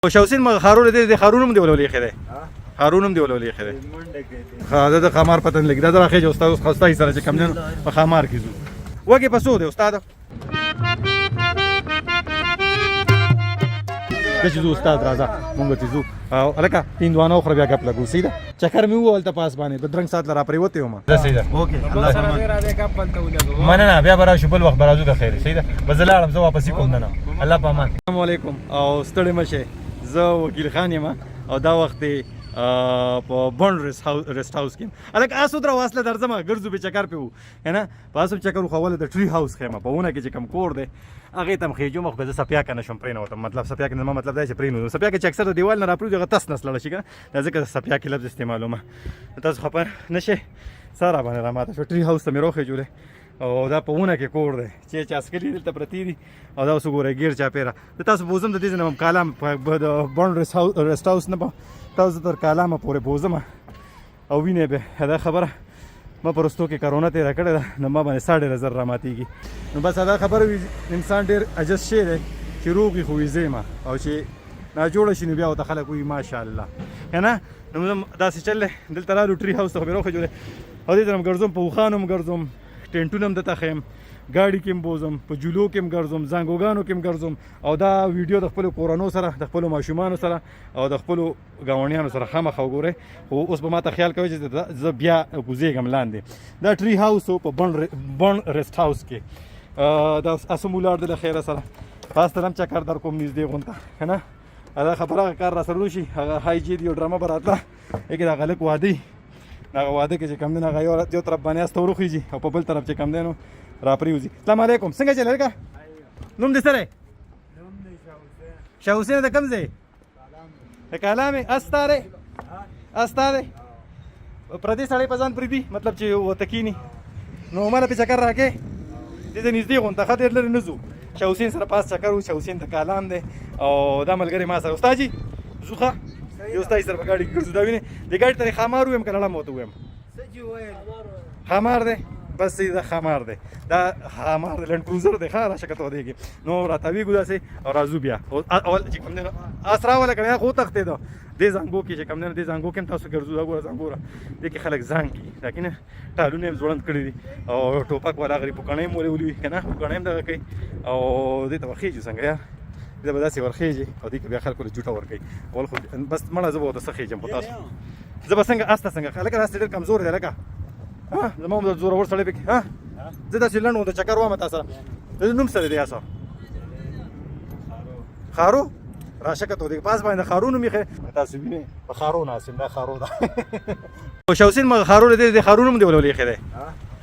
شوسین ما خارونه دي خارونم دی ولولې خره خارونم دی ولولې خره ها دا خمار پتن لګ دا راخې استاد خوستا سره چې کم نه په خمار کې زو وګه پسو دی استاد چې زو استاد راځه مونږ ته زو او الکه پیندوانو خو بیا غپ لګو سیده چکر می وول ته پاس باندې بدرنګ سات لرا پرې وته ما زه سیده اوکې الله سلام مننه بیا برا شو بل وخت برازو د خیر سیده بزلاړم زه واپس کوم نه الله پامان السلام علیکم او ستړي مشه زه وکیل خان یم او دا وخت په بند ریسټ هاوس کې الک اسو درا واسله درځم ګرځو به چکر پیو کنه پاسو چکر خو ول د ټری هاوس خیمه په ونه کې چې کم کور دی هغه تم خېجو مخ به سپیا کنه شم پرینه وته مطلب سپیا کنه مطلب دا چې پرینو سپیا کې چې اکثر د دیوال نه راپرو دغه تاس نس لړ شي کنه دا ځکه سپیا کې لفظ استعمالومه تاسو خبر نشه سارا باندې را ماته ټری هاوس ته مې روخې جوړه او دا په ونه کې کور دی چې چاسکلی دلته پرتی دي او دا اوس ګوره غیر چا پیرا تاسو بوزم د دې نه کالم په بند ریسټ هاوس نه تاسو تر کالامه پورې بوزم او وینې به دا خبره ما پرستو کې کرونا تیر کړه ده نو ما باندې 1.5 را ماتيږي نو بس دا خبره انسان ډیر عجز شي دی چې روغي خو زېما او چې نا جوړ شي نو بیا او خلک وي ماشاءالله کنه نو دا څه چل دلته را لوټري هاوس ته بیروخه جوړه او دې ترم ګرځم په وخانم ګرځم ټینټونم دته خیم गाड़ी کې بوزم په جلو کې ګرځم زنګوګانو کې ګرځم او دا ویډیو د خپل کورانو سره د خپل ماشومان سره او د خپل گاونډیانو سره خامخا وګوره او اوس به ماته خیال کوي چې زه بیا کوزیګم لاندې دا ټری هاوس په بند ریسټ هاوس کې دا اسمولار د خیره سره خاص ترم چکر در کوم نږدې غونته کنه دا خبره کار را سره شي هغه هاي جی دی ډرامه براتله یک دا غلط وادي دا واده کې چې کم نه غيو یو طرف باندې استوروخیږي او په بل طرف چې کم دینو را پریوزي السلام علیکم څنګه چلل کا نوم دې سره نوم دې شاوسین د کم ځای کلامه استاره پردي سړی پزان پردي مطلب چې وتکینی نو مله په چکر راکې دې نږدې غونته خاطر لري نزو شاوسین سره پاس چکر و شاوسین ته کلام دی او دا ملګری ما سره استاد جی زوخه یو استاد سره په ګاډي ګرځو دا ویني د ګاډي ته خمار ويم کنه لموته ويم سجي وای خمار دی بس دا خمار دی دا خمار لند کروزر دی خاله شکته دیږي نو راتوي ګدا سي او رازو بیا اول چې کوم نه اسرا ولا کنه خو تخته دو دې زنګو کې چې کوم نه دې زنګو کې تاسو ګرځو دا ګور زنګورا دې کې خلک زنګ کی لکه ټالونه زوړند کړی دي او ټوپک ولا غری پکنه مولې ولي کنه پکنه دا کوي او دې ته وخیږي څنګه یا دا به داسې ورخیږي او دې کې بیا خلکو له جوټه ورکوي اول خو بس مړه زه به ورته څخېږم خو تاسو زه به څنګه استه څنګه هلکه داسې ډېر کمزور دی لکه زما د زورور سړی پکې زه داسې لنډ وم د چکر وم تا سره د نوم سره دی اسه خارو راشه کته دی پاس باندې خارو نوم یې تاسو وینئ په خارو ناسم دا خارو ده شوسین ما خارو دی خارو نوم دی ولولې خره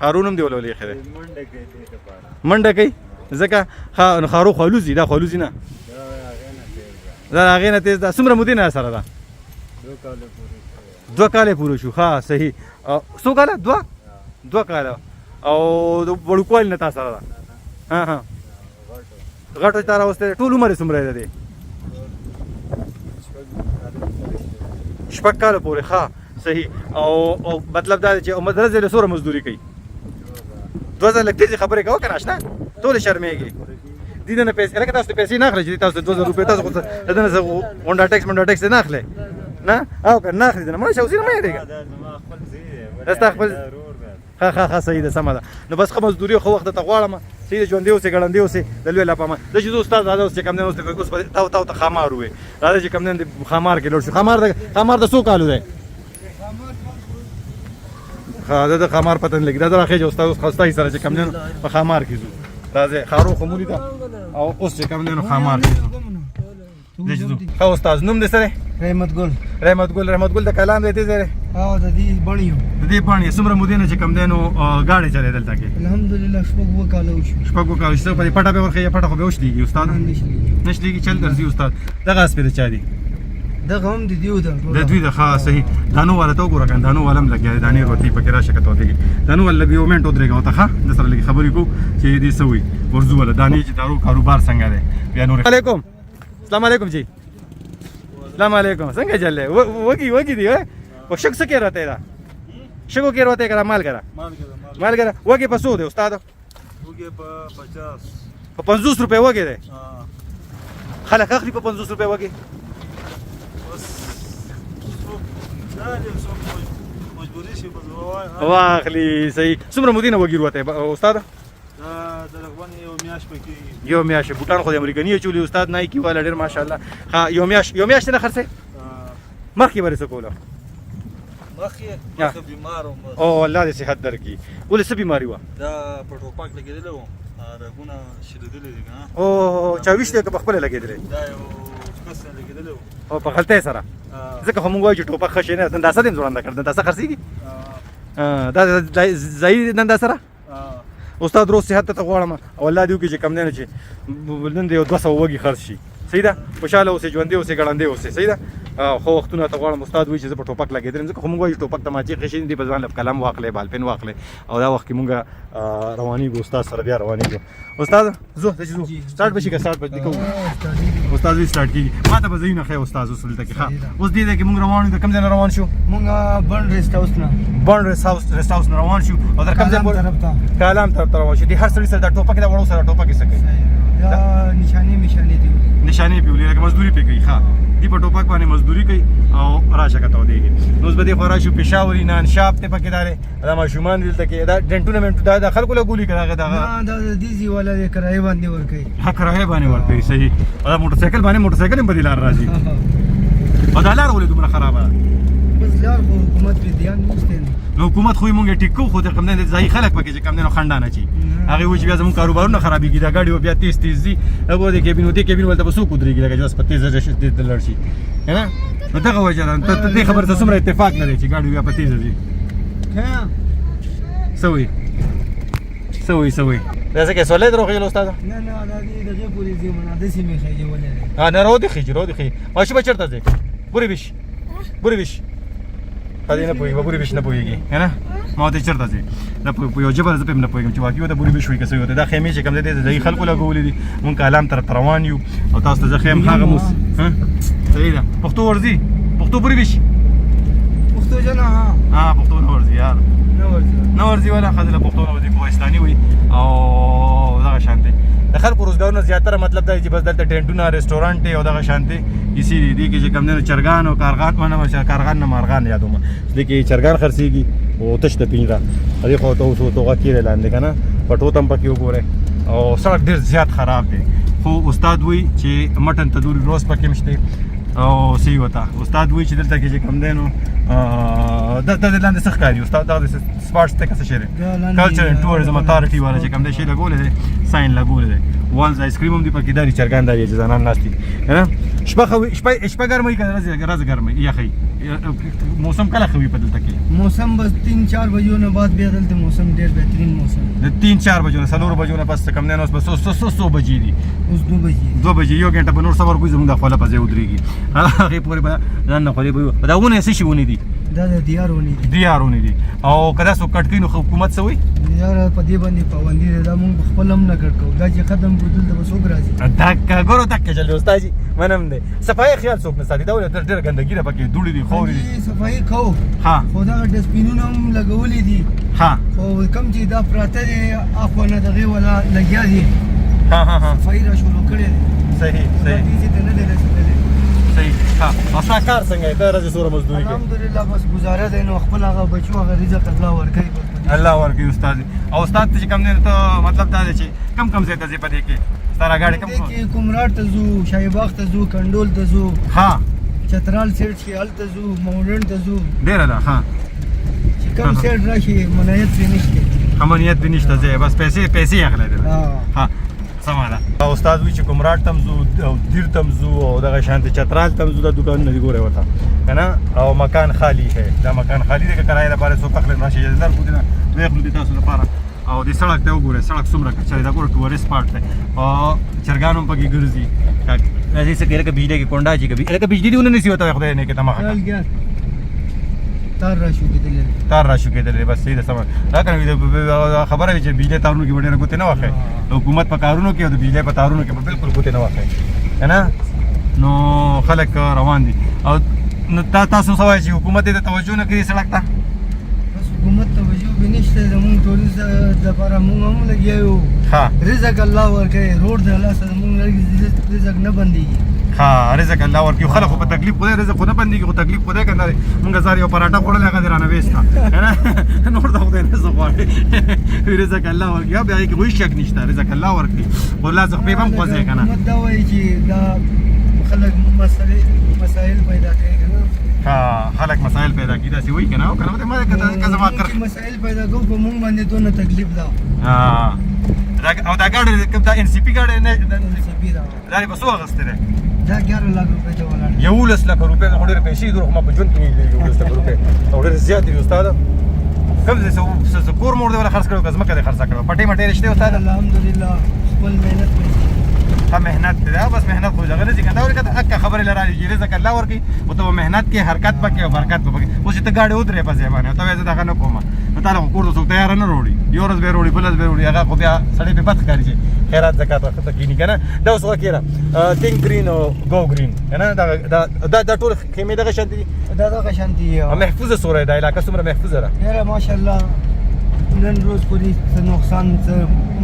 خارو نوم دی ولولې خره منډه کوي ځکه خارو خلوزي دا خلوزي نه دا هغه نه تیز دا څومره مدینه سره دا 2 کاله پوره شو ها صحیح څو کاله 2 کاله او د وړکوال نه تاسو سره ها غټه تار اوسته ټول عمر څومره ده شپږ کاله پوره ها صحیح او مطلب دا چې مدرسې له سوره مزدوري کوي 2000 لکه دې خبرې کوه کنه آشنا ټول شرمېږي دې نه پیسې لکه تاسو پیسې نه اخلئ چې تاسو 2000 روپے تاسو دنه زه ونډا ټیکس نه اخلئ نه او که نه اخلئ نه مړ شو سینه مې دیګا استغفر ها صحیح ده سم ده نو بس خو مزدوري خو وخت ته غواړم سیده ژوندې اوسې ګړندې اوسې د لوی لپاره د چې استاد راځه اوس چې کم نه اوس ته خمار وې راځه چې کم نه خمار کې لوړ شو خمار د څو کالو دی دا خمار پتن لګي دا راخې استاد خوستا سره چې کم نه په خمار کې زو راځه خارو خموري دا او اوس چې کم نه خمار کې خو استاد نوم دې سره رحمت ګل د کلام دې سره او د دې بڼیو څومره مودینه چې کم دینو گاډي چلے دلته کې الحمدلله شپږ وکاله شو په پټه به ورخه پټه خو به وشلېږي استاد نشلېږي چل درځي استاد دغه اس په چا دي دغه هم د دیو د دوی د خاص صحیح دانو والا ته وګوره کنه دانو ولم لګیا دانی روټي پکې راشه کته دیږي دانو ول به یو منټ ودرېګا وته ښه د سره لګي خبرې کو چې دې سوي ورزو ول دانی چې دارو کاروبار څنګه دی بیا نور علیکم السلام علیکم جی السلام علیکم څنګه چلے وګي دی او شک څه کې راته دا شګو کې راته کرا مال کرا وګي په سود استاد وګي په 50 په 50 روپے وګي دی خلک اخلي په 50 روپے وګي واخلي صحیح څومره مودینه وګیر وته استاد یو میاشت بوټان خو د امریکایي چولي استاد نایکی والا ډیر ماشاءالله ها یو میاشت نه خرڅه مخکې ورې څه کوله مخکې بیمار وم او الله دې صحت درکړي ولې څه بیماری وه دا په ټوپک لګېدلی وم رګونه شلېدلي دي که نه او چا ویشت دی که په خپله لګېدلی دا یو کس نه لګېدلی وم او په غلطۍ سره ځکه خو موږ وایو چې ټوپک ښه شی نه دنداسه دې هم ځوړنده کړ دنداسه خرڅېږي دا ځایي دنداسه را استاد روز صحت ته غواړم او الله دې وکړي چې کم دی نه چې نن دې یو 200 وږي خرڅ شي صحیح ده خوشحاله اوسې ژوندی اوسې ګړندی اوسې صحیح ده خو وختونه ته غواړم استاد وایي چې زه په ټوپک لګېدلم ځکه خو موږ وایو ټوپک ته ماچې خېشي دي په ځوان قلم واخلې بالپن واخلې او دا وخت کې موږ روانېږو استاد سره بیا روانېږو استاد زو ته چې زو سټارټ بشي که سټارټ به دې کوو استاد وی سټارټ کېږي ما ته به ځایونه ښیي استاد اوس دلته کې ښه اوس دې ځای کې موږ روان یو د کوم ځای نه روان شو مونږ بڼ ریسټ هاوس نه بڼ ریسټ هاوس نه روان شو او در کوم ځای پورې کالام طرف ته روان شو دې هر سړي سره دا ټوپک دا وړو سره ټوپک یې څه کوي دا نشانې دي نشانې پې ولې لکه مزدوري پې کوي ښه دی په ټوپک باندې مزدوري کوي او راشه که تودېږي نو اوس به دې خوا راشو پېشاوري نان شاپ ته پکې دا دی دا ماشومان دي دلته کې دا ډنټونه منټو دا خلکو له ګولي که دغه نه دا د دیزي والا د کرایې باندې ورکوي ها کرایې باندې ورکوي صحیح او دا موټرسایکل هم په دې لار راځي او دا لار ولې دومره خرابه ده بس لار خو حکومت پرې دیان نشته نو حکومت خو یې مونږ ټیک کوو خو د کوم دی ځایي خلک پکې چې کوم دی نو خنډانه چي هغې وایي چې بیا زموږ کاروبارونه خرابېږي دا ګاډي بیا تیز ځي هغه د کیبین دې کیبین ولته به څوک ودرېږي لکه چې بس په تیزه لاړ شي نه نو دغه وجه ده ته دې خبرې ته څومره اتفاق نه دی چې ګاډي بیا په تیزه ځي څه وایي دا څه کې سولې درو خېل استاد نه دا دې دغه پوری دې منا د سیمې خېجه ولې نه رو دي خېج ماشي به چرته ځي بوري بش خدای نه پوي بوري بش نه پويږي کنه ما ته چرته ځي نه پوي یو جبر زه په نه پويږم چې واقعي دا بوري بش وي کسه دا خیمه چې کوم دې خلکو لګولې دي مونږ کلام تر روان یو او تاسو ته خیم هغه موس ها صحیح ده پښتو ورزي پښتو بوري بش پښتو جنا ها پښتو نه ورزي یار نه ورزي ولا خدای له پښتو نه ورزي کوهستاني وي او دا شانتي د خلکو روزګارونه زیاتره مطلب دا چې بس دلته ټینټونه ریسټورانټ او دغه شانتي کسی دي کې چې کم نه چرګان او کارغان نه مارغان یادوم دي کې چرګان خرڅيږي او تش ته پینځه دې خو ته اوس توغه کېره لاندې کنه پټو تم پکې وګوره او سړک ډیر زیات خراب دی خو استاد وی چې مټن تندوري روز پکې مشته او سی وتا استاد وی چې دلته کې چې کم دینو د لاندې څه ښکاري استاد د سپورټس ته څه شری کلچر اند ټوریزم اتارټي والا چې کم دې شي لګولې دي ساين لګولې دي والز آیس کریم هم دی پکې داري چرګان داري چې ځانان ناشتي ها شپه ګرمي کنه راز ګرمي یا خي موسم کله خوي په دلته کې موسم بس 3-4 بجو نه بعد بیا دلته موسم ډیر بهترین موسم د 3-4 بجو نه 4 بجو نه پس کم نه نو بس 100 بجې دي اوس 2 بجې یو غنټه به نور صبر کوی زموږ د خپل په ځای ودرېږي هغه پورې به ځان نه خوري به دا ونه څه شي ونی دي دا د دیارونی دي او کدا سو کټکینو حکومت سوی یار په دې باندې پابندي دا مونږ خپل هم نه کړو دا چې قدم بدل د وسوب راځي دا ګورو تک چلو استاد جی منم دې صفای خیال څوک نه ساتي دا ولې ډېر ګندګي را پکې دوړې دي خوري دي صفای کو ها خدا ډسپینونه هم لګولې دي ها خو کم چې دا پراته دي اخو نه دغه ولا لګیا دي ها صفای را شروع کړي صحیح دې ته نه دي رسیدلې صحیح ها اسا کار څنګه ته راځي سوره مزدوري کې الحمدلله بس گزاره ده نو خپل هغه بچو هغه رزق الله ورکوي استاد او استاد ته کم نه ته مطلب دا دی چې کم ځای ته ځي پدې کې ستاره گاډي کم کې کومراټ ته زو شایباغ ته زو کندول ته زو ها چترال سیټ کې ال ته زو مونډن ته زو ډیر ده ها چې کم سیټ راشي منایت به نشته امنیت به نشته ځای بس پیسې اخلي ها سماده او استاد وی چې کومراټ تم زو او دیر تم زو او دغه شانت چترال تم زو د دکان نه دی ګوره وتا کنه او مکان خالی ہے دا مکان خالی دی کرایه لپاره سو پخله راشي در کو دي نه ویخ دي تاسو لپاره او د سړک ته وګوره سړک څومره کچره دا ګوره ټورست پارت دی او چرګانو پکې ګرځي راځي څه کېره کې بجلی کې کونډا چې کې لکه بجلی دیونه نسی وتا خدای نه کې تمخه تار را شو کېدل بس صحیح ده سم دا کنه خبره چې بجلی تارونو کې ډېر کوته نه واخې حکومت په کارونو کې او د بجلی په تارونو کې بالکل کوته نه واخې کنه نو خلک روان دي او نو تاسو سوای چې حکومت دې توجه نه کوي سړک ته بس حکومت توجه به نشته زموږ ټوریزم لپاره موږ هم لګیو ها رزق الله ورکوي روډ د الله سره موږ رزق نه بنديږي ها رزق الله ورکی خلک په تکلیف خو رزق خو نه بنديږي خو تکلیف خو ده کنه مونږ زار یو پراټه خوړل هغه درانه وېستا نور دا خدای نه زغواړي رزق الله ورکی بیا کې وایي شک نشته رزق الله ورکی ولا زغ په هم خوځي کنه دا وایي چې دا خلک مسائل پیدا کوي کنه ها خلک مسائل پیدا کیدا سی وایي کنه او کنه ما کزه ما کړ مسائل پیدا کوم په مونږ باندې دونه تکلیف دا ها او دا ګاډي کوم دا ان سی پی ګاډي نه سپی دا دا به سو غسته ده دا 11 لک روپے ته ولاړ 11 لک روپے د ډېر پیسې دغه ما په ژوند کې 11 لک روپے او ډېر زیات دي استاد کوم څه کور مور دی ولا خرڅ کړو کزما کړي خرڅ کړو پټي مټي رښتې استاد الحمدلله خپل مهنت ها مهنت ده بس مهنت خو ځګره ځکه دا ورکه اکه خبره لرالي چې رزق الله ورکی او ته مهنت کې حرکت پکې او برکت پکې اوس ته گاډي ودرې په ځای باندې ته زه دا نه کوم نو تعالی کور ته تیار نه وروړي یو ورځ به وروړي بل ورځ به وروړي هغه خو بیا سړی په بد کاری شي خیرات زکات وخت کې نه کنه دا اوس وکړه تینک گرین او گو گرین کنه دا ټول خیمه دغه شانتي دا شانتي محفوظه سورې دا علاقه څومره محفوظه ده یاره ماشاءالله نن روز پوری څه نقصان څه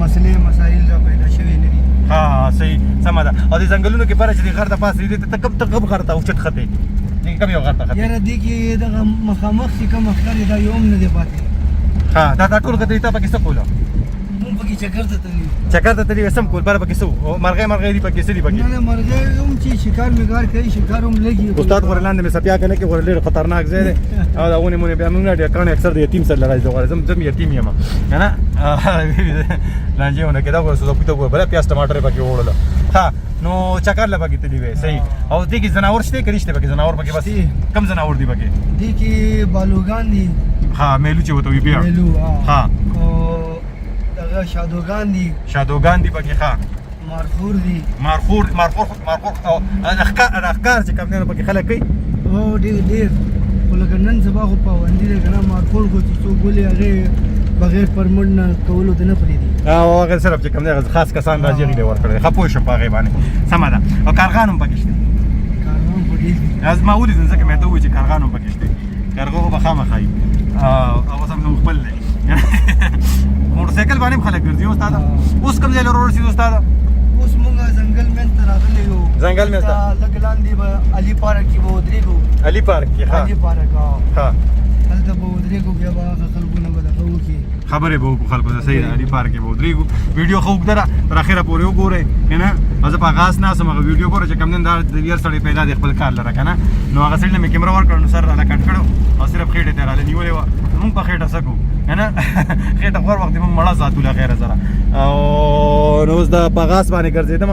مسلې مسائل را پیدا شوي نه دي ها صحیح سم ده او د ځنګلونو کې پر چې غر د پاسې دي ته کب غر ته او چت خته دي کم یو غر ته خته یاره دي کې دغه مخامخ چې کوم اختر دا یوم نه دی پاتې ها دا ټول کته ته پکې څه کوله مونږ پکې چکر ته تللی چکر ته تللی سم کول بار پکې څه مرغې دی پکې څه دی پکې نه مرغې هم چې شکار میګار کوي شکار هم لګي استاد ورلاندې مې سپیا کنه کې ورلې خطرناک ځای دی او دا ونه مونږ بیا موږ نه کانه اکثر د یتیم سره لګای زم یتیم یم کنه لانجهونه کې دا ورسره پټو بل پیاز ټماټر پکې وړل ها نو چکر لپاره کې تللی وې صحیح او دې کې زناور شته کړيشته پکې زناور پکې بس کم زناور دی پکې دې کې بالوغان دي ها میلو چې وته وی بیا میلو ها او دغه شادوغان دي پکې ها مارخور دي مارخور او اخکار چې کوم نه پکې خلک کوي او ډېر ولکه نن سبا خو پابندي ده کنه مارخور کو چې څو ګولې هغه بغیر پرمټ نه کولو ته نه پریدي او هغه صرف چې کوم نه خاص کسان راځي غوډه ورکړي خپوي شم په هغه باندې سم ده او کارخانه هم پکې شته کارونه په دې از ما ولې ځکه مې ته وې چې کارخانه هم پکې شته کارغو به خامخای او سم نو خپل دی موټر سایکل باندې خلک ګرځي استاد اوس کوم ځای لرور شي استاد اوس مونږه ځنګل مېن ته راغلي یو ځنګل مېن ته لګلاندې به علي پارک کې به ودرېږو علي پارک کې علي پارک ها هلته به ودرېږو بیا به هغه خلکونه به دغه وکړي خبرې به وکړو خلکو ته صحیح ده علي پارک کې به ودرېږو ویډیو خو اوږده ده تر اخره پورې وګورئ که نه زه په آغاز ناست یم هغه ویډیو ګوره چې کوم دین دا یار سړی پیدا دی خپل کار لره که نه نو هغه سړي ته مې کیمره ورکړه نو سر راله کټ کړو او صرف خېټې ته یې راله نیولې وه مونږ په خېټه څه کوو که نه خېټه خور وخت مونږ مړه ساتو له خیره سره او نو اوس د په آغاز باندې ګرځېدم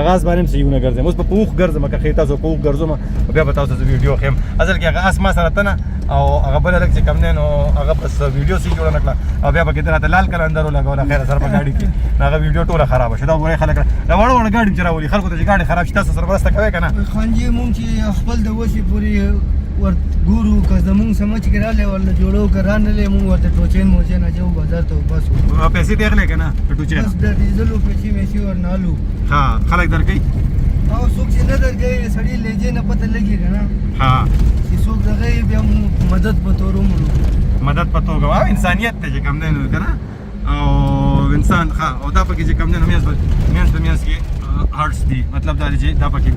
آغاز باندې هم صحیحونه ګرځم اوس په اوښ ګرځم که خېټه زه په اوښ ګرځم بیا به تاسو ته ویډیو ښیم اصل کې هغه اس ما سره ته نه او هغه بل هلک چې کوم دی نو هغه بس ویډیو سي جوړه نه کړه او بیا پکې راته لال کلندر ولګوله خیره سره په ګاډي کې نو هغه ویډیو ټوله خرابه شوه دا ګورئ خلک دا وړه وړه ګاډي چې راولي خلکو ته چې ګاډي خراب شي تاسو سره مرسته کوئ که نه خانجي مونږ چې خپل د وسې پورې ور ګورو که زمونږ سمجھ کې رالی ورله جوړو که رانلی مونږ ورته ټوچین موچین اچوو بازار ته بس پیسې دې اخلې که نه ټوچین بس د ډیزلو پیسې میسې ورنالو ها خلک درکوي او څوک چې نه درکوي سړي لهجې نه پته لګي که نه ها چې څوک دغه یې بیا مدد په تور ومرو مدد په توګه او انسانیت ته چې کوم دی نو که نه او انسان ښه او دا پکې چې کوم دی نو منځ په منځ کې هارټس دي مطلب دا دی چې دا پکې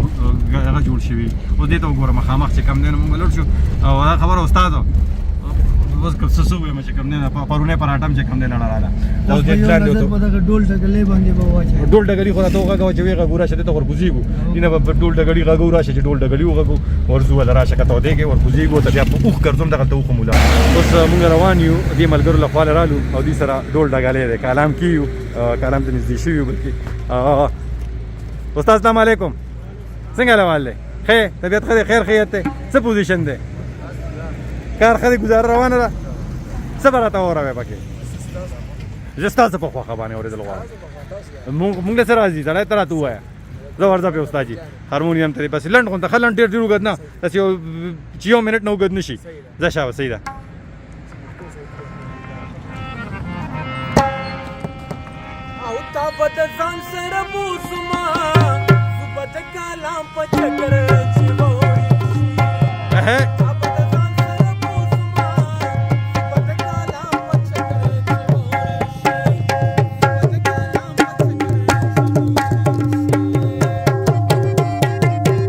هغه جوړ شوي اوس دې ته وګوره مخامخ چې کوم دی نو مونږ لوړ شو او دا خبره استاد اوس که څه ووایم چې کوم دی نه پرونی پراټه هم چې کوم دی لړه راله دا اوس دې پلان دی په دغه ډول ډګلې باندې به واچوي ډول ډګلي خو راته وغږوه چې وی غږو راشه دې ته ورکوزېږو اینه به ډول ډګلي غږو راشه چې ډول ډګلي وغږو ورځو ولا راشه که ته ودېږې ورکوزېږو ته بیا په اوښ ګرځم دغلته اوښ مولا اوس مونږ روان یو دې ملګرو له خوا رالو او دې سره ډول ډګلی دی کالام کې یو کالام ته نږدې شوي یو بلکې استاد سلام علیکم څنګه حال دی ښه طبیعت ښه دی خیر خیریت دی څه پوزیشن دی کار ښه دی ګزاره روانه ده څه به راته ووروې پکې زه ستاسو په خوښه باندې اورېدل غواړم مونږ له څه راځي سړی ته راته ووایه زه ورځم پې استاد جي هارمونیم ته بس لنډ غونته ښه لنډ ډېر ډېر اوږد نه داسې چې یو منټ نه اوږد نه شي ځه شابه صحیح ده او تا بد ځان سره بوسما بد کلام په چکر چې ووري تا بد ځان سره بوسما بد کلام په چکر چې ووري بد کلام په چکر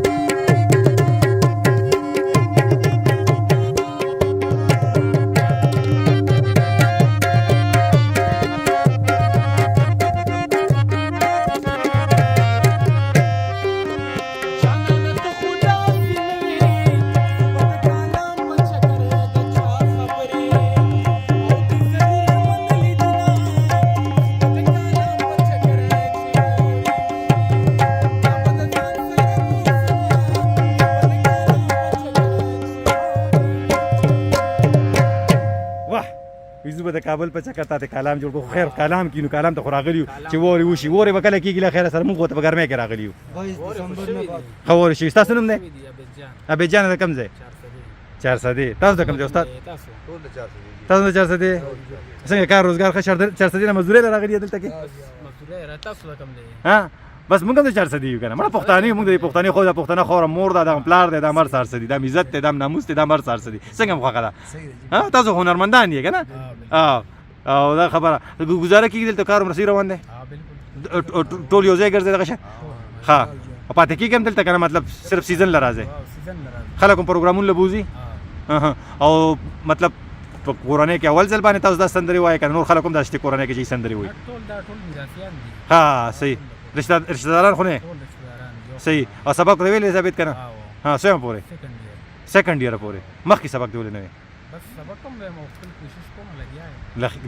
د کابل په چکر ته کلام جوړ کو خیر کلام کینو کلام ته راغلیو چې ووري وشي ووري وکړه کیږي له خیر سره موږ ته په ګرمه کې راغلیو 22 دسمبر نه خبر شي تاسو نوم دی ابي جان د کم ځای 400 تاسو د کم ځای استاد تاسو د 400 څنګه کار روزګار ښه 400 نه مزدوري راغلی دلته کې مزدوري را تاسو کم دی ها بس موږ هم 400 یو کنه مړه پښتانه موږ د پښتانه خو د پښتانه خور مور د پلار د امر 400 د عزت د ناموس د امر 400 څنګه مخه ده ها تاسو هنرمندان یې کنه او دا خبره گزاره کیږي دلته کار مرسي روان دي بالکل ټول یو ځای ګرځي دغه شه ها پاتې کیږم دلته کنه مطلب صرف سیزن لراځي خلکو پروګرامونه لبوزي او مطلب په قرانه کې اول ځل باندې تاسو د سندري وای کنه نور خلکو هم د اشتي قرانه کې چې سندري وای ټول میراثيان دي ها صحیح رشتہ داران خو نه صحیح او سبق دی ویلې ثابت کنه ها سم پوره سیکنډ ایئر پوره مخکې سبق دی ولې نه بس سبق هم به مختلف کوشش کوم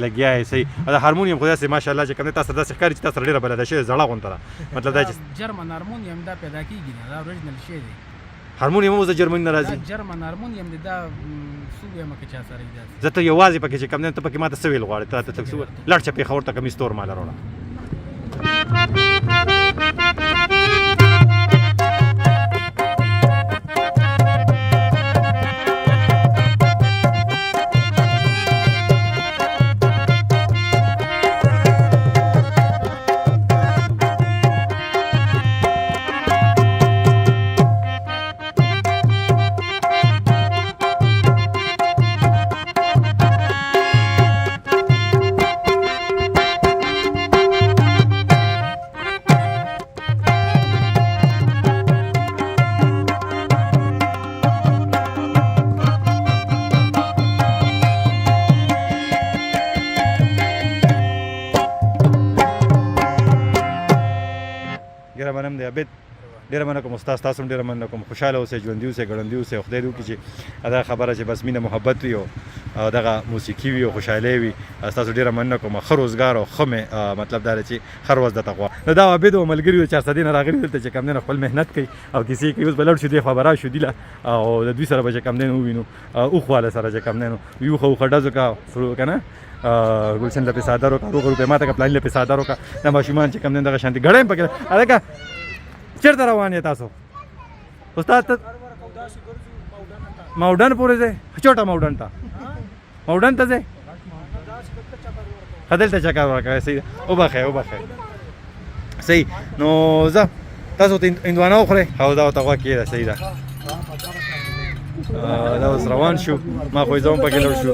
لګیا ہے صحیح دا هارمونیم خدای سي ماشاءالله چې کوم تاسو داسې ښکاري چې تاسو ډیره بلد شي زړه غونتره مطلب دا چې جرمن هارمونیم دا پیدا کیږي دا اوریجنل شی دی هارمونیم مو د جرمن نه راځي جرمن هارمونیم دا صوبه مکه چا سره دی زته یوازې پکې چې کوم نه ته پکې ماته سویل غواړي ته تاسو لړ چپی خور ته کمی ستور مال وروړه ګره منم دی ابد ډیره مننه کوم استاد تاسو ډیره مننه کوم خوشاله اوسئ ژوندي اوسئ ګړندي اوسئ خدای دې وکړي چې دا خبره چې بس مینه محبت وي او دغه موسیقي وي او خوشحالي وي تاسو ډیره مننه کوم ښه روزګار او ښه مطلب دا چې هر ورځ د تقوا نو دا عبید او ملګري 400 نه راغلي دلته چې کم نه خپل مهنت کوي او کسی کې اوس بلړ شو دی خبره شو دی او د دوی سره به کم نه وینو او خواله سره چې کم نه یو خو خډازو کا شروع کنه ګلشن له پیسادارو کا روغ روپې ماته کا پلان له پیسادارو کا د ماشومان چې کم نه دغه شانتي غړې پکې الګه چیرته روان یې تاسو استاد ماوډن پورې ځه چوټه ماوډن ته ځه هدلته چکر ورکړی صحیح او بخیر صحیح نو زه تاسو ته هندوانه وخورئ او دا ورته غوږ کېږده صحیح ده دا اوس روان شو ما خو یې زه هم پکې لړ شو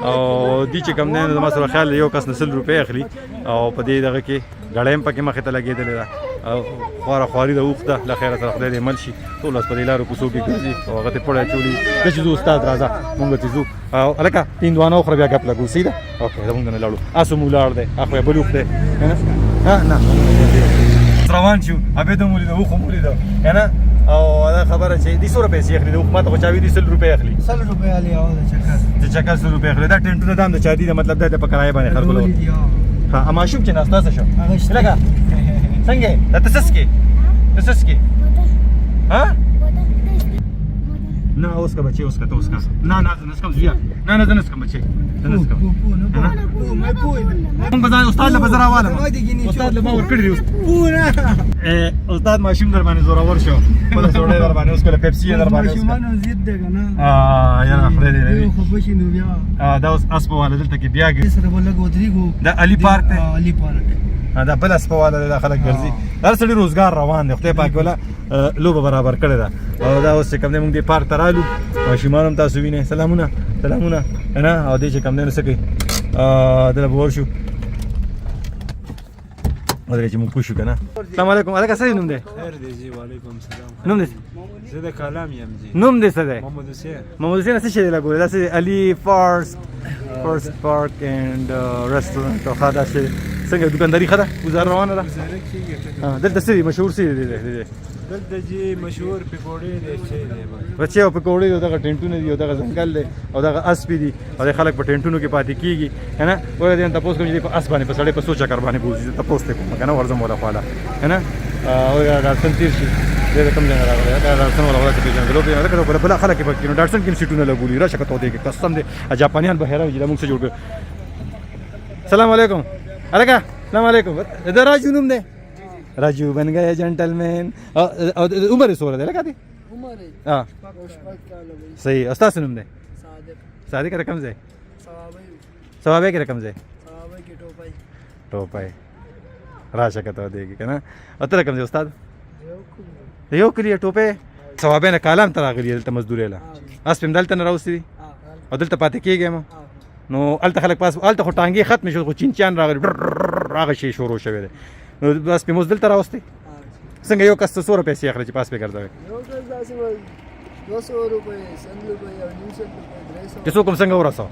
او دي چې کوم دی نو زما سره خیال یو کس 90 روپۍ اخلي او په دې دغه کې ګړۍ هم پکې مخې ته لګېدلې ده او خواري د اوښ ده له خیره سره خدای دې مل شي ټول اوس په دې لارو کوڅو کې ګرځي او هغه ته پړی اچولي زه چې ځو استاد راځه مونږ چې ځو او هلکه هندوانه وخوره بیا ګپ لګو صحیح ده اوکې زمونږ نه لاړو اسو مو لاړ دی اخو یې بل اوښ دی نه روان شو ابد مو لیدو اوښ مو لیدو که او دا خبره چې دې څومره پیسې اخلي د اوښ ماته خو چا وي دي 100 روپۍ اخلي 100 روپۍ علي او د چکر 100 روپۍ اخلي دا ټینټونه دام د چا دي مطلب دا په کرایه باندې خرڅولو ها ماشوم چې ناسته شو لکه څنګه دا تاسو کې ها نه اوس کا بچي اوس کا نه نسکم زیات نه نسکم بچي نسکم مونږ ځان استاد له بازار حواله استاد له ما ور کړی پورا استاد ماشوم در باندې زورور شو په سوړې در باندې اوس کله پیپسي در باندې ماشومان زید ده کنه یا خپل دې خو بشي نو بیا دا اوس اسپواله دلته کې بیا ګر سره بلګو دريګو دا علي پارک ته علي پارک دا بل اسپواله د خلک ګرځي دا سړي روزګار روان دی خدای پاک ولا لوبه برابر کړی دا او دا اوس کوم موږ دې پارک ته رالو ماشومان هم تاسو وینئ سلامونه نه او دې چې کوم نه سکی دلته به ورشو ودرې چې موږ پوښو کنه السلام علیکم الکه څه نوم دی خیر دی جی وعلیکم السلام نوم دې زه د کلام یم جی نوم دې څه دی محمد حسین څه شي دی لګول دا سه علي فرست پارک اند ریسټورانټ او خدا شي څنګه دکانداري خدا گزار روانه ده دلته سری مشهور سری دی دلته جی مشهور پکوړې دي چې بچي او پکوړې دغه ټینټونه دي او دغه ځنګل دی او دغه اسپې دي او خلک په ټینټونو کې پاتې کیږي کنه وای دې تاسو کوم چې په اس باندې په سړې په سوچا کار باندې بوزي تاسو ته کوم کنه ورزم ولا خاله کنه او دا څنګه تیر شي دې کوم ځای راغلی دا څنګه ولا چې پیژنګلو په بل خلک په کینو ډاکټر کې سیټونه لګولي راشه کته دې قسم دې جاپانیان به هره چې موږ څه جوړ السلام علیکم الکا السلام علیکم دا راجو نوم دی راجو بن گئے جنٹلمین عمر یې څومره دی لکه دی عمر ها صحیح او ستاسو نوم دی صادق رقم ځای ثوابه کې رقم ځای ټوپای راشه کته دیږي که نه او ته رقم ځای استاد یو کلی ټوپې ثوابه نه کالام ته راغلي دلته مزدورۍ له اس هم دلته نه راوستي دي او دلته پاتې کېږي هم نو هلته خلک پاس هلته خو ټانګې ختمې شو خو چینچیان راغلي هغه شی شروع شوی دی نو بس پې موز دلته راوستي څنګه یو کس ته څومره پیسې اخلي چې پاس پې ګرځوي چې څوک هم څنګه ورسوه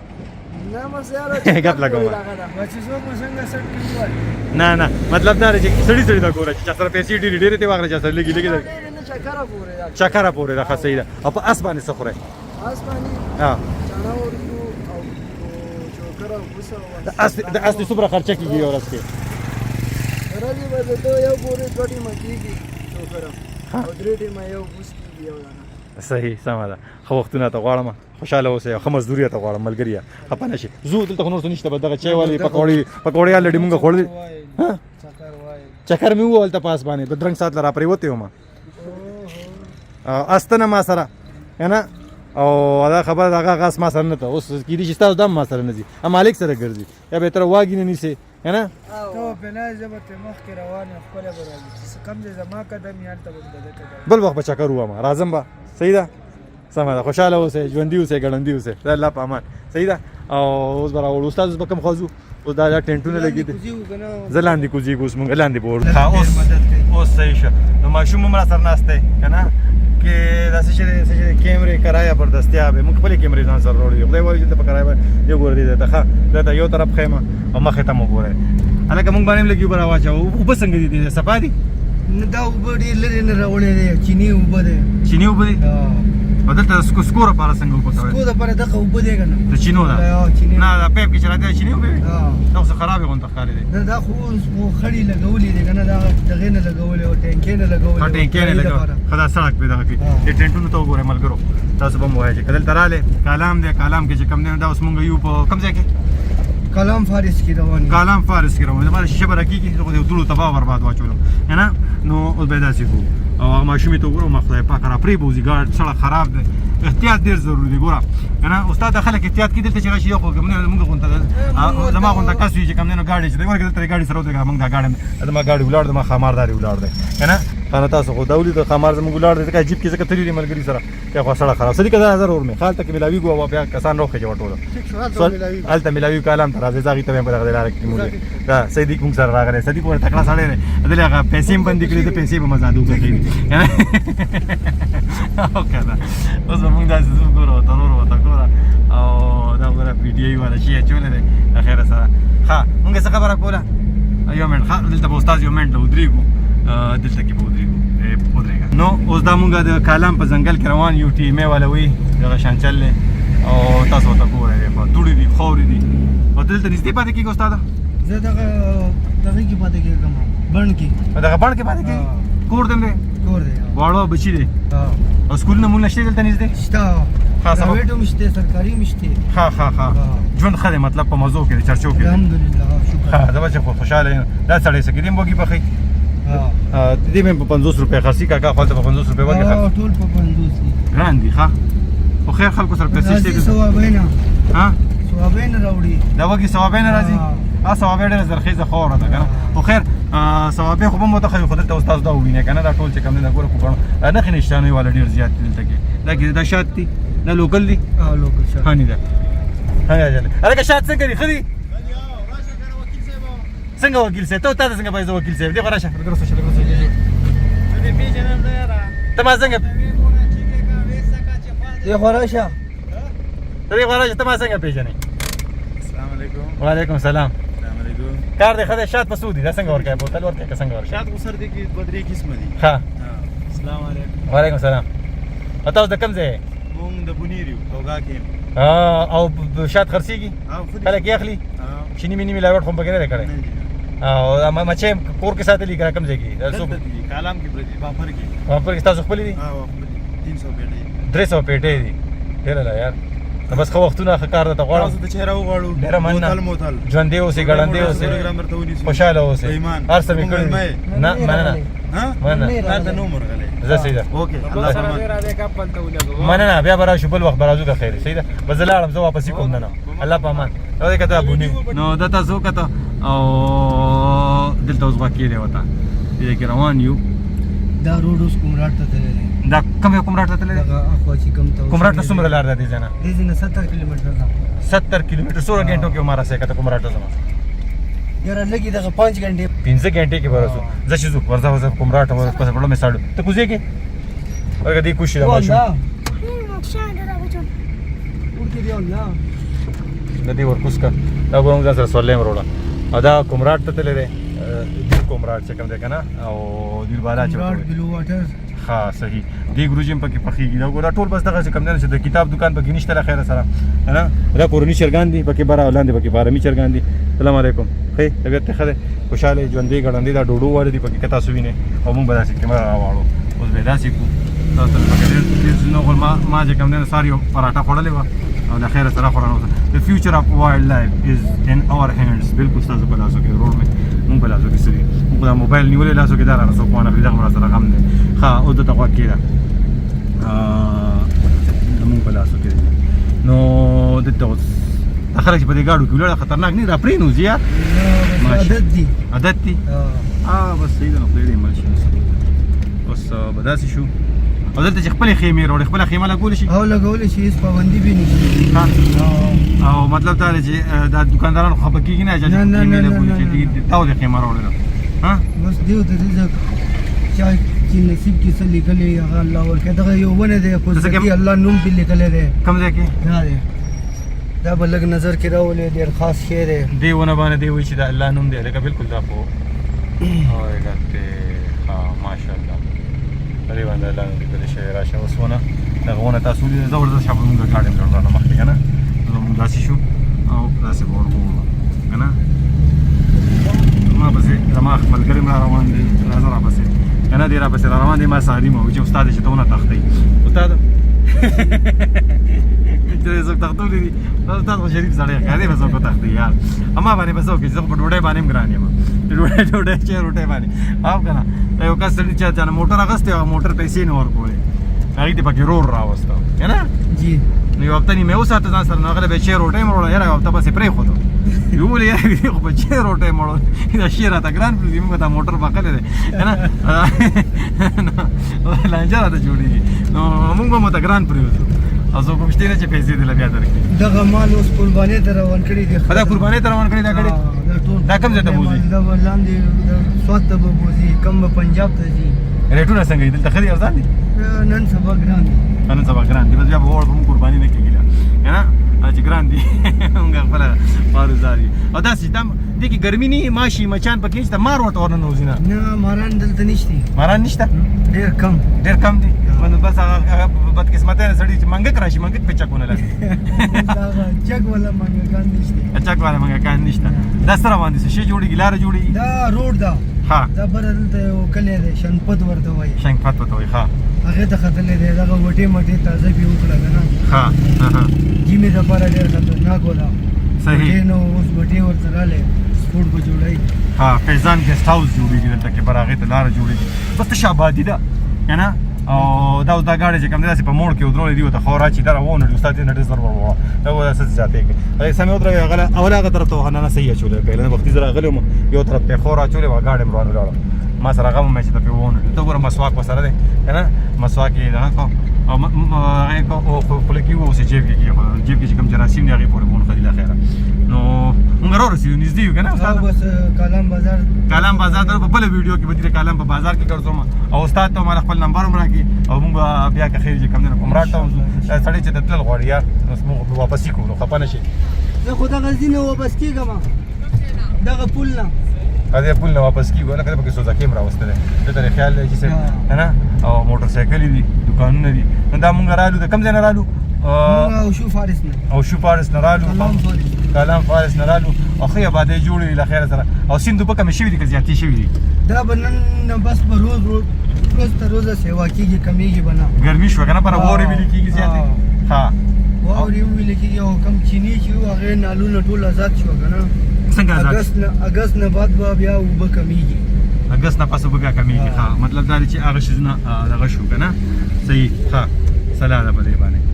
ګپ لګوم نه نه مطلب دا دی چې سړي سړي دا ګوره چې چا سره پیسې ډېرې ډېرې ته واخلې چا سره لږې لږې چکره پورې ده ښه صحیح ده او په اس باندې څه خورئ د اس دې څومره خرچه کېږي یو ورځ کې صحیح سمه ده ښه وختونه ته غواړم خوشحاله اوسئ ښه مزدوري ته غواړم ملګریه خفه نه شي ځو دلته خو نور څه نشته بس دغه چای والې پکوړې الرېډي مونږ خوړلې چکر مې ووهل هلته په اس باندې بدرنګ ساعت له را پرېوتی وم اس ته نه ما سره که نه او دا خبره دغه اس ما سره نه ته اوس کېدای شي ستاسو دم ما سره نه ځي مالک سره ګرځي یا بهتره واګې نه نیسئ که نه بل وخت به چکر ووهم راځم به صحیح ده سمه ده خوشحاله اوسئ ژوندي اوسئ ګړندي اوسئ د الله په امان صحیح ده او اوس به راوړو استاد اوس به کوم خوا ځو اوس دا ټینټونه لګي دي زه لاندې کوزیږو اوس مونږ لاندې به وړو اوس صحیح شه نو ماشوم هم را سره ناست دی که نه کې داسې چې کیمرې کرایه پر دستیاب دی مونږ خپلې کیمرې ځان سره راوړي خدای وایي چې دلته په کرایه باندې یو ګوره دی ته ښه دلته یو طرف ښیم او مخې ته مو ګورئ هلکه مونږ باندې هم لږ اوبه راواچوه اوبه څنګه دي دي صفا دي دا اوبه ډېر لرې نه راوړی دی چینی اوبه دی چینی اوبه دي او دلته سکو دپاره څنګه اوبه کوئ سکو دپاره دغه اوبه دی که نه د چینو ده نه دا پیپ کې چې راځي چینی اوبه وي دا خو څه خرابې غوندې ښکاري دی دا خو اوس خړې لګولې دی که نه دا دغې نه لګولې او ټینکې نه لګولې ټینکې نه لګولې ښه دا سړک پې دغه کړي دې ټینټونو ته وګورئ ملګرو تاسو به هم ووایئ چې که دلته راغلې کالام دی کالام کې چې کوم دی دا اوس مونږ یو په کوم ځای کې کلام فارس کې روان کلام فارس کې روان زما شیشه به راکېږي زه خو د ټولو تباه برباد واچولم که نه نو اوس به یې داسې کوو او هغه ماشومې ته وګوره ما خدای پاک را پرېبوځي ګاډ سړک خراب دی احتیاط ډېر ضروري دی ګوره که نه استاد دا خلک احتیاط کړي دلته چې راشي یو خو مونږ غونته زما غونته کس وي چې کوم دی نو ګاډی چې دی ګوره که دلته ګاډي سره ودرېږه مونږ دا ګاډی زما ګاډي ولاړ دی ما خاماردارې ولاړ دی که نه خانه تاسو خو دا ولید خامار زموږ ولاړ دی ځکه جیب کې ځکه تللي دي ملګري سره که خو سړک خراب صدیق دا نظر ور مې خال ته کې ملاوي ګو بیا کسان روخې جوړ ټول هلته ملاوي کالام ته راځي زاغي ته په دغه لار کې موږ دا صدیق موږ سره راغلی صدیق ور تکړه سړی دی دلته هغه پیسې هم بندي کړې د پیسې به مزادو کوي او کنه اوس موږ دا زو ګورو تنور وته ګوره او دا ګوره ویډیو والا شي چولې دی اخر سره ها موږ څه خبره کوله یو منټ ها دلته به استاد یو منټ ودرېږو دلته کې به ودرېږو نو اوس دا مونږ د کالام په ځنګل کې روان یو ټیمې والا وي دغه شان چل دی او تاسو ورته ګورئ دوړې دي خاورې دي او ته دلته نږدې پاتې کېږي استاده زه دغه کې پاتې کېږم بڼ کې دغه بڼ کې پاتې کېږي کور دی مې کور دی واړه بچي دی او سکولونه مونږ شته دلته نږدې شته پرایویټ هم شته سرکاري هم شته ښه ښه ښه ژوند ښه دی مطلب په مزو کې دی چرچو کې الحمدلله شکر ښه زه به چې خوشحاله یم دا سړی څه کېدی وږي پخوي دې مې په 50 روپۍ خرڅي کاکا خپل ته په 50 روپۍ وږي خرڅ ټول په 50 دي ګران دي ښه خو خیر خلکو سره پیسې شته ثوابینه ها ثوابینه راوړي دا وږي ثوابینه راځي ثوابې ډېره زرخیزه خوره ده که نه خو خیر ثوابې خو به مو ته ښایي خو دلته استاد دا ووینئ که نه دا ټول چې کوم دی دا ګوره خو ګڼو نښې نشانې والا ډېر زیات دي دلته کې دا شات دي دا لوکل دي لوکل شات هاني ده هلکه شات څنګه دي ښه دي څنګه وکیل صاحب ته څنګه پیسې وکیل صاحب دی راشه ته ما څنګه دی خراشه ته ما څنګه پیژنې السلام علیکم وعلیکم السلام السلام علیکم کار دی ښه دی شات په څو دي دا څنګه ورکوې بوتل ورکوې که څنګه ورکوې شات غسر دي کې دوه درې قسمه دي ښه السلام علیکم وعلیکم السلام تاسو د کوم ځای مونږ د بونیر یو توګه کې او شات خرڅېږي خلک یې اخلي چیني میني ملاوټ خو پکې نه دی کړی او مچۍ کور کې ساتلي که کوم ځای کې کالام کې پرې بافر کې بافر کې ستاسو خپلې دي 300 پیټې 300 پیټې دي ډېره ده یار نو بس خو وختونه ښه کار درته غواړم تاسو ته چهره وغواړو ډېره مننه. موتل ژوندی اوسئ ګړندی اوسئ ټلګرام درته ونیسو خوشحاله اوسئ ایمان. هر څه مې موږ کړي مې. نه مننه ها مننه دا ته نو مرغلې زه صحیح ده اوکې الله الله سره سلامت دې راځي کپل ته ولګو مننه بیا به راشو بل وخت به راځو که خیر صحیح ده بس زه لاړم زه واپسې کوم نه الله په امان دا دې کته ابونی نو دا تاسو وکته او دلته اوس واقع دی وته دې کې روان یو دا روډ اوس کومراټ ته تللی دی دا کوم یو کومراټ ته تللی دی دغه اخوا چې کوم ته کومراټ ته څومره لار ده دې ځای نه دې ځای نه 70 کیلومتره ده 70 کیلومتر 16 घंटों کې ما راسه کته کومراټ ته زما یاره لګي دغه 5 غنټې 15 घंटे کې برسو زه چې زو ورځه ورځه کومراټ ورځ پس په لمه ساړو ته کوزه کې ورګه دې کوشي دا ماشو ورته دی الله ندی ورکوس کا دا وګورم ځان سره سولې مروړه ادا کومراټ ته تللی دی دیر کومراټ چې کوم دی کنه او دیر بالا چې کومراټ بلو واټر ها صحیح دی ګروجیم پکې پخېږي دا ګوره ټول بس دغه چې کوم دی چې د کتاب دکان پکې نشته له خیره سره نه دا کورني چرګان دي پکې بار ولاندې پکې بارمي چرګان دي السلام علیکم خې طبیعت ته خره خوشاله ژوندې ګړندې دا ډوډو والے دي پکې کتا سوینه او موږ به داسې کیمرا راوړو اوس به داسې کو تاسو پکې ډېر نو ما چې کوم دی ساریو پراټا خوړلې و او د خیره سره خورانو the future of wildlife is in our hands بالکل تاسو په لاسو کې روډ مې مونږ په لاسو کې سړي مونږ دا موبایل نیولې لاسو کې دا را سو کوانه دغه مرا سره غم دی ها او د تقوا کېده مونږ په لاسو کې نو د توس اخر چې په دې گاډو کې ولاړ خطرناک نه را پرینو زیات عادت دي عادت دي بس صحیح ده نو خدای دې مل شي اوس بداسي شو او دلته چې خپل خیمه وروړي خپل خیمه لګول شي او لګول شي هیڅ پابندي به نشي او مطلب دا دی چې دا دکاندارانو خو پکې نه چې خیمه لګول شي تاو دې خیمه وروړي ها بس دیو ته رزق چا چې نصیب کې څه لیکلې هغه الله ورکړي دغه یو ونه دی قدرتي الله نوم په لیکلې دی کوم ځای کې دا دی دا بلګ نظر کې راولې ډېر خاص شی دی دی ونه باندې دی وایي چې دا الله نوم دی لکه بالکل دا خو اوه ګټه ها ماشاءالله دې باندې الله نوم لیکل شي راشه وسونه دغه ونه تاسو دې زبردست شابه موږ کاډم جوړ نه مخکې کنه نو موږ داسې شو او داسې ورغو کنه ما بسې زما خپل کریم را روان دي راځه را بسې کنه دې را بسې را روان دي ما ساري مو چې استاد چې ته ونه تختې استاد چې زه تختولې دي استاد شریف سره کړې بس کو تختې یار اما باندې بس اوکې زه په ډوډۍ باندې ګران یم ډوډۍ چې روټۍ باندې او کنه یو کس چې موټر اغسته او موټر پیسې نه ورکولې هغه دې پکې رور راوسته کنه جی نو یو هفته نیمه اوساته ځان سره نو هغه به چې روټۍ مړوله یاره یو هفته پسې پرې خوته یو ولې یاره خو په چې روټۍ مړول دا شی راته ګران پرې موږ دا موټر باقلې دی کنه لانجه راته جوړېږي نو موږ به مو ته ګران پرېوځو او زه کوم شته نه چې پیسې دې بیا درکړي دغه مال اوس قرباني ته روان کړی دی دا قرباني ته روان کړی دا کړی دا کوم ځای ته بوځي دا ولاندې سوات ته به بوځي کم پنجاب ته ځي ریټونه څنګه دي دلته خري ارزان دي نن سبا ګران دي نن سبا ګران دي بس بیا به وړ کوم قرباني نه کېږي کنه چې ګران دي موږ خپل فارزاري او دا سیستم دي کې ګرمي نه ماشي مچان پکې نشته مار ورته ورننه وزینه نه ماران دلته نشته ماران نشته ډېر کم دي من بس هغه بد قسمت نه سړی چې منګک راشي منګک په چکونه لګي دا چک ولا منګکان نشته چک والا منګکان نشته دا سره باندې شي جوړیږي لار جوړیږي دا روډ دا ها دا بر دلته یو کلی دی شنپت ورته وایي شنګ پات وته وي ها هغه ته خطرې دی دغه وټې مټې تازه به وکړه کنه ها ها جیمه د لپاره ډېر خطرناک ولا صحیح نو اوس وټې ورته رااله سپورټ به جوړای ها فیضان ګیسټ هاوس جوړیږي دلته کې براغه ته لار جوړیږي بس ته شابادي ده کنه او دا اوس دا گاډي چې کوم داسې په موړ کې ودرولې دی ته خورا چې دا روانه دی استاد نه ډېر ورو دا ولا څه ځاتې کې هغه سمې ودرې غله اوله هغه طرف ته نه صحیح چولې کله وخت زرا غلم یو طرف ته خورا چولې و گاډي روانه لاړه ما سره غم مې چې ته وونه ته ګوره مسواک وسره دی کنه مسواک یې دا کو او هغه کو خپل کې وو چې جیب کې چې کوم جراثیم دی هغه پورې مون خلیل خیره نو موږ راوړو نږدې یو کنه استاد بس کالام بازار در په بل ویډیو کې بدیره کالام په بازار کې ګرځوم او استاد ته مال خپل نمبر هم راکې او موږ بیا که خیر چې کوم نه کومراټ ته سړی چې تل غوړی یا موږ واپس کوو خپه نشي زه خدا غزي نه واپس کیږم دغه پول نه هغه پول نه واپس کیږي نه کله پکې سوزا کیمرا وستله ته ته خیال دی چې نه او موټر سایکل دي دکانونه دي دا موږ رالو د کم ځای نه رالو او شو فارس نه رالو کلام فارس نه رالو او خو آبادی جوړې له خیر سره او سیندو په کوم شي دي که زیاتې شي دي دا بنن بس په روز تر روزه سیوا کیږي کمیږي بنا ګرمي شو کنه پر ووري ویل کیږي زیاتې ها ووري ویل کیږي چینی چې و هغه نالونه ټول آزاد شو کنه څنګه آزاد اگست نه بعد به بیا وبه کمیږي اگست نه پس به بیا کمیږي ها مطلب دا دی چې هغه شیزونه دغه شو کنه صحیح ها سلاله په دې باندې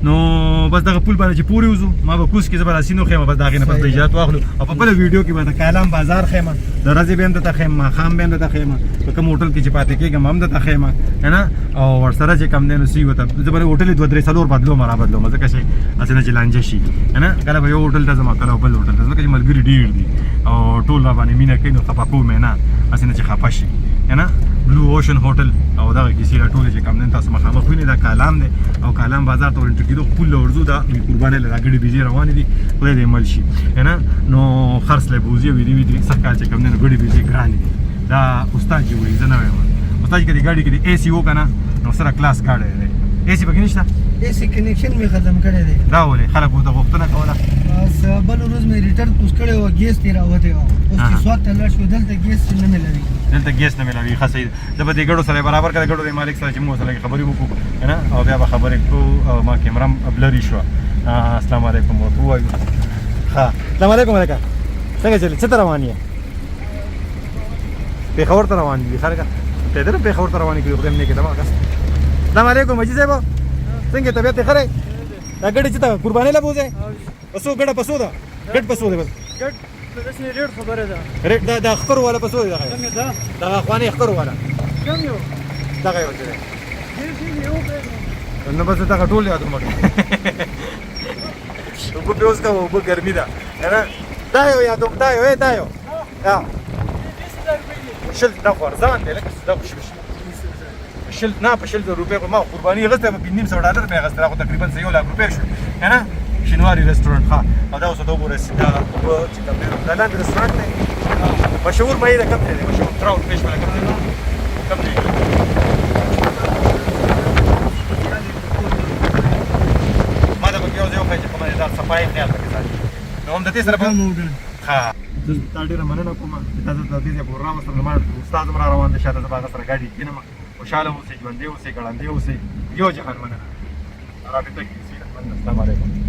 نو بس دغه پول باندې چې پوری وزو ما به کوس کې زبر اسینو خیمه بس داغه نه پس د اجازه واخلو او په بل ویډیو کې به د کالام بازار خیمه د ورځې به هم د خیمه خام به هم د خیمه په کوم هوټل کې چې پاتې کېږم هم د خیمه کنه او ورسره چې کم دینو سی وته زبر هوټل 2-3 بدلو مرا بدلو مزه کې شي اسنه چې لانجه شي کنه کله به یو هوټل ته زما کله بل هوټل ته ځکه چې ملګری ډیر دي او ټول باندې مینا کینو خپاکو مې نه اسنه چې خپا شي کنه بلو اوشن هوټل او دا کیسې راټول چې کم دین تاسو مخامخ وینئ دا کالام دی او کالام بازار ته ورنټ کېدو پول ورزو دا قربانې له غړي بيزي روان دي خدای دې مل شي کنه نو خرڅ له بوزي وی دي سکه چې کم دین غړي بيزي ګران دي دا استاد جی وی زنه وایم استاد کې دی ګاډي کې دی اي سی او کنه نو سره کلاس ګاډي دی اي سی پکې نشته اي سی کنیکشن می ختم کړی دی راولې خلک وته غوښتنه کوله بس بل ورځ مې ریټرن پوس کړی و ګیس تیر راوته و اوس چې سوات ته لاړ شو دلته ګیس نه ملوي دلته ګیس نه ملوي خاصه د به دې ګړو سره برابر کړه ګړو د مالک سره چې موږ سره خبرې وکړو کنه او بیا به خبرې کو ما کیمرام بلری شو السلام علیکم ورته وایو ها السلام علیکم علیکم څنګه چلی څه روان یې په خبر ته روان دي خلک ته در په خبر ته روان کیږي خدای مې کې دما السلام علیکم اجي صاحب څنګه طبيعت خره دا ګړې چې تا قربانې لا بوزه پسو ګړه پسو دا ګډ پسو دی بس ګډ داسې ریټ خبره ده ریټ دا اختر والا پسو دی څنګه ده دا اخواني اختر والا کم یو دا یو څه دې یو به نو بس دا ټول یاد مګ وګ په اوس کا وګ ګرمي ده نه دا یو یادوم دا یو یا شل دا ورزان دی لکه دا خوش شل نه په شل روپے په ما قرباني غسته په $900 مې غسته خو تقریبا 1 لک روپے شو کنه شینواری ریسټورانټ ها او دا اوس د وګورئ دا چې کوم دا لاندې ریسټورانټ دی مشهور مې دا کوم دی مشهور تراوټ فیش ولا کوم دی ما دا په یو ځای وخت چې په ما دا صفای خیال وکړي نو هم د دې سره په ها دا ډیره مننه کوم تاسو د دې پروګرام سره ما استاد مر روان دي شاته زما سره گاډي کینم خوشاله اوسئ ژوندي اوسئ ګړندي اوسئ یو جهان مننه رابطه کې السلام علیکم